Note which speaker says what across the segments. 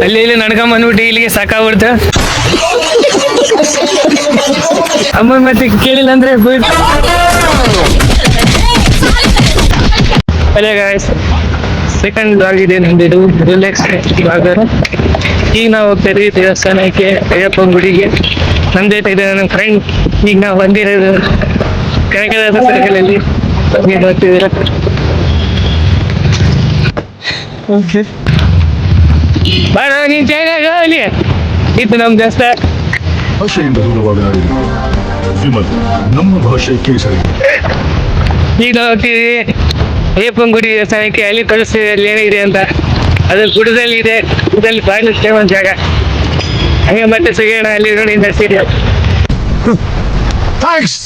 Speaker 1: ಅಲ್ಲಿ ಇಲ್ಲಿ ನಡ್ಕೊಂಡ್ ಬಂದ್ಬಿಟ್ಟು ಇಲ್ಲಿಗೆ ಸಾಕಾಗ್ಬಿಡ್ತು. ಅಮ್ಮ ಮತ್ತೆ ಕೇಳಿಲ್ಲ ಅಂದ್ರೆ ಸೆಕೆಂಡ್ ಆಗಿದೆ ನಮ್ದು ರಿಲ್ಯಾಕ್ಸ್ ಇವಾಗ. ಈಗ ನಾವು ಹೋಗ್ತಾ ಇದೀವಿ ದೇವಸ್ಥಾನಕ್ಕೆ, ಅಯ್ಯಪ್ಪನ ಗುಡಿಗೆ. ನಮ್ಮ ಜೊತೆ ಇದೆ ನನ್ನ ಫ್ರೆಂಡ್. ಈಗ ನಾವು ಬಂದಿರೋದು ಕನಕದಾಸ ಸರ್ಕಲಲ್ಲಿ ಬರ್ತಿದ್ದೀರ. ಬಾಳ ನೀನ್ ಚೆನ್ನಾಗ ಅಲ್ಲಿ ಇತ್ತು ನಮ್ ದೇವಸ್ಥಾನ.
Speaker 2: ಭಾಷೆಯಿಂದ ದೂರವಾಗಲಾಗಿದೆ ವಿಮಲ್, ನಮ್ಮ ಭಾಷೆ ಕೇಸರಿ.
Speaker 1: ಈಗ ಹೋಗ್ತೀವಿ ಅಯ್ಯಪ್ಪನ ಗುಡಿ ದೇವಸ್ಥಾನಕ್ಕೆ. ಅಲ್ಲಿ ತೋರಿಸ್ತೀವಿ ಅಲ್ಲಿ ಏನಿದೆ ಅಂತ. ಅದು ಗುಡದಲ್ಲಿ ಇದೆ. ಗುಡದಲ್ಲಿ ಬಾಳ ಫೇಮಸ್ ಜಾಗ. ಹಂಗೆ ಮತ್ತೆ ಸಿಗೋಣ ಅಲ್ಲಿ ನೋಡಿ ನರ್ಸಿರಿ.
Speaker 2: Thanks,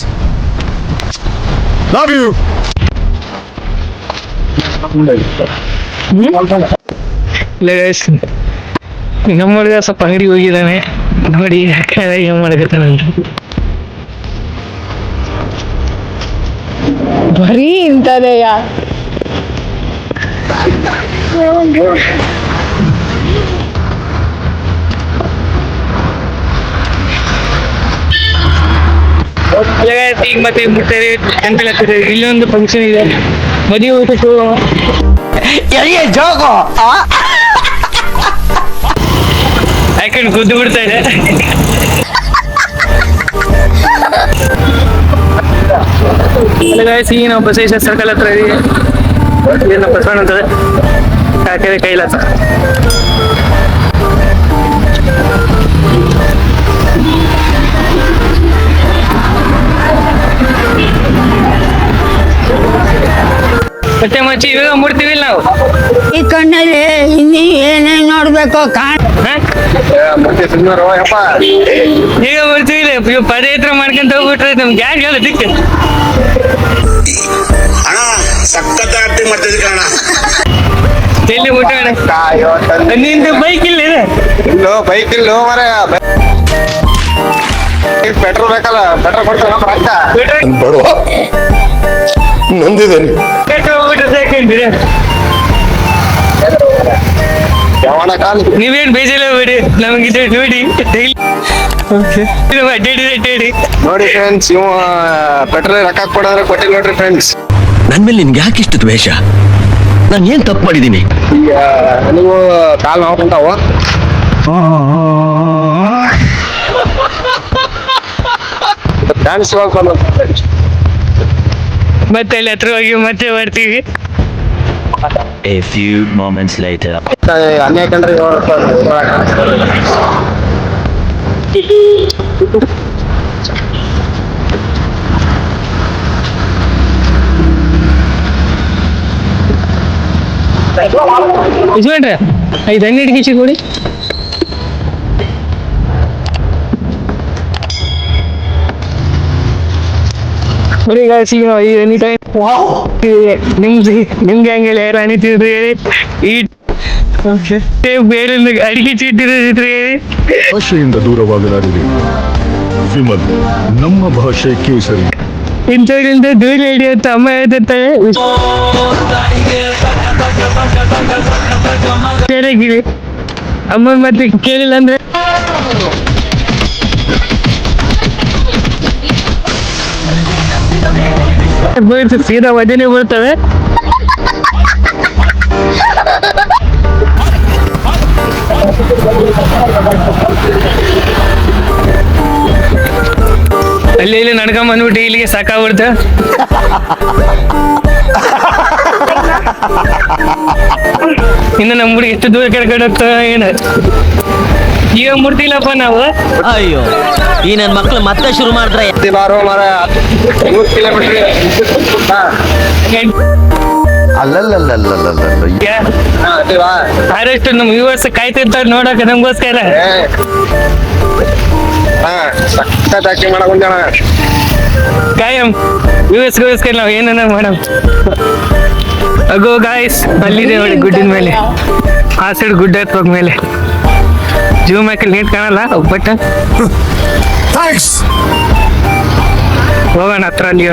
Speaker 2: love you.
Speaker 1: ನಮ್ಮ ಹುಡುಗ ಸ್ವಲ್ಪ ಅಂಗಡಿಗೆ ಹೋಗಿದ್ದಾನೆ ನೋಡಿ, ಯಾಕಂದ್ರೆ ಏನ್ ಮಾಡಕತ್ತಾನಂತ.
Speaker 3: ಬರೀ ಇಂಥದೆಯ
Speaker 1: ಈಗ ಮತ್ತೆ ಮುಟ್ತಾರೆ ಟೆಂಪಲ್ ಹತ್ತಿರ. ಇಲ್ಲೊಂದು ಫಂಕ್ಷನ್ ಇದೆ, ಮದುವೆ ಊಟಕ್ಕೆ
Speaker 3: ಜೋಗೋ
Speaker 1: ಯಾಕಂದ್ರೆ ಗುದ್ದು ಬಿಡ್ತಾ ಇದೆ. ಈಗ ನಾವು ಬಸವೇಶ್ವರ ಸರ್ಕಲ್ ಹತ್ರ ಇದೀವಿ. ಇದನ್ನ ಬಸವಣ್ಣ ಅಂತಾರೆ, ಯಾಕಂದ್ರೆ ಕೈಲಾಸ. ಮತ್ತೆ ಮಚ್ಚಿ ಇವಾಗ ಮುಡ್ತೀವಿ ನಾವು.
Speaker 3: ಈ ಕಣ್ಣಲ್ಲಿ ಇನ್ನೀ ಏನೇನ್ ನೋಡ್ಬೇಕು
Speaker 1: ಈಗ ಬರ್ತೀವಿ. ಪದಯಾತ್ರೆ ಮಾಡ್ಕೊಂತ ಹೋಗ್ಬಿಟ್ರೆ ನಮ್ಗೆ ಯಾರು ಹೇಳ ದಿಕ್ಕೆ. ಎಲ್ಲಿ ಮುಟ್ಟೋಣ? ನಿಂದು ಬೈಕ್ ಇಲ್ಲ ಇದೆ?
Speaker 4: ಬೈಕ್ ಇಲ್ಲ ಮರ, ಪೆಟ್ರೋಲ್ ಬೇಕಲ್ಲ, ಪೆಟ್ರೋಲ್ ಕೊಡ್ತಾರ ಬರುವ ನೊಂದಿದ್ದೇನೆ.
Speaker 1: ನೀವೇನ್ ಬೇಜಾರ ಬಿಡಿ, ನಮಗಿದೆ ನೋಡಿ ಅಡ್ಡಾಡಿ
Speaker 4: ನೋಡಿ ಫ್ರೆಂಡ್ಸ್. ಇವ ಪೆಟ್ರೋಲ್ ರೊಕ್ಕ ಕೊಡೋದ್ರೆ ಕೊಟ್ಟಿಲ್ಲ ನೋಡ್ರಿ ಫ್ರೆಂಡ್ಸ್.
Speaker 5: ನನ್ ಮೇಲೆ ನಿನ್ಗೆ ಯಾಕೆ ಇಷ್ಟು ದ್ವೇಷ? ನಾನು ಏನ್ ತಪ್ಪು ಮಾಡಿದ್ದೀನಿ?
Speaker 4: ಈಗ ನೀವು ಕಾಲ್ ನೋಡ್ಕೊಂತಾವ. ಡ್ಯಾನ್ಸ್
Speaker 1: ಮತ್ತೆ ಅಲ್ಲಿ ಹತ್ರ ಹೋಗಿ ಮತ್ತೆ ಬರ್ತೀವಿ.
Speaker 5: A few moments later.
Speaker 4: ಅನ್ಯಾಯ ಕಂಡ್ರೆ
Speaker 1: ಯಜಮಾನ್ರೆ 5 ಹನ್ನೆರಡು ಕೆಜಿ ಕೊಡಿ. ಎನಿ ಟೈಮ್ ನಿಮ್ಗೆ ಹಂಗೆಲ್ಲ ಯಾರು ಅನಿತಿದ್ರು ಹೇಳಿ. ಈ ಬೇರೆ ಅಡಿಗೆ ಚೀಟಿದ್ರು ಹೇಳಿ.
Speaker 2: ಭಾಷೆಯಿಂದ ದೂರವಾಗಲಾಗಿದೆ ವಿಮಲ್, ನಮ್ಮ ಭಾಷೆ ಕೇಸರಿ.
Speaker 1: ಇಂಥವ್ರಿಂದ ದೂರ ಹಿಡಿಯುತ್ತ ಅಮ್ಮ ಹೇಳ್ತಾರೆ. ಸರಿಯಾಗಿರಿ ಅಮ್ಮ ಮತ್ತೆ ಕೇಳಿಲ್ಲ ಅಂದ್ರೆ ಸೀದಾ ವಜನೆ ಬರ್ತವೆ. ಅಲ್ಲಿ ಇಲ್ಲಿ ನಡ್ಕೊಂಡ್ ಬಂದ್ಬಿಟ್ಟು ಇಲ್ಲಿಗೆ ಸಾಕಾಗ್ಬಿಡ್ತ. ಇನ್ನು ನಮ್ಮ ಹುಡುಗಿ ಎಷ್ಟು ದೂರ ಕರ್ಕೊಂಡು ಹೋಗ್ತಾವ ಏನು. ಈಗ ಮುಡ್ತಿಲ್ಲಪ್ಪ ನಾವು.
Speaker 5: ಅಯ್ಯೋ, ಈ ನನ್ ಮಕ್ಳು ಮತ್ತೆ ಶುರು ಮಾಡಿದ್ರೆ
Speaker 4: ಬಾರೋ ಮರ 3 ಕಿಲೋಮೀಟರ್.
Speaker 1: ಆದಷ್ಟು ನಮ್ಮ ವ್ಯೂವರ್ಸ್ ಕಾಯ್ತಿರ್ತಾರೆ ನೋಡಕ ನಮ್ಗೋಸ್ಕರ.
Speaker 4: ಸಖತ್ ಆಕ್ಟಿಂಗ್ ಮಾಡಕ್ ಕುಂತೇಣ.
Speaker 1: ಕಾಯಂ ವ್ಯೂವರ್ಸ್ಗೋಸ್ಕರ ನಾವು ಏನಾರ ಮಾಡಮ್. ಅಗೋ ಗಾಯ್ಸ್, ಅಲ್ಲಿದೆ ನೋಡಿ ಗುಡ್ಡಿನ ಮೇಲೆ. ಆ ಸೈಡ್ ಗುಡ್ಡ ಹತ್ಕೋಗ ಮೇಲೆ ಜೂಮ್ ಹಾಕಿ ನೀಟ್ ಕಾಣಲ್ಲ ಬಟ್ ಹೋಗೋಣ ಹತ್ರ ಅಲ್ಲಿ.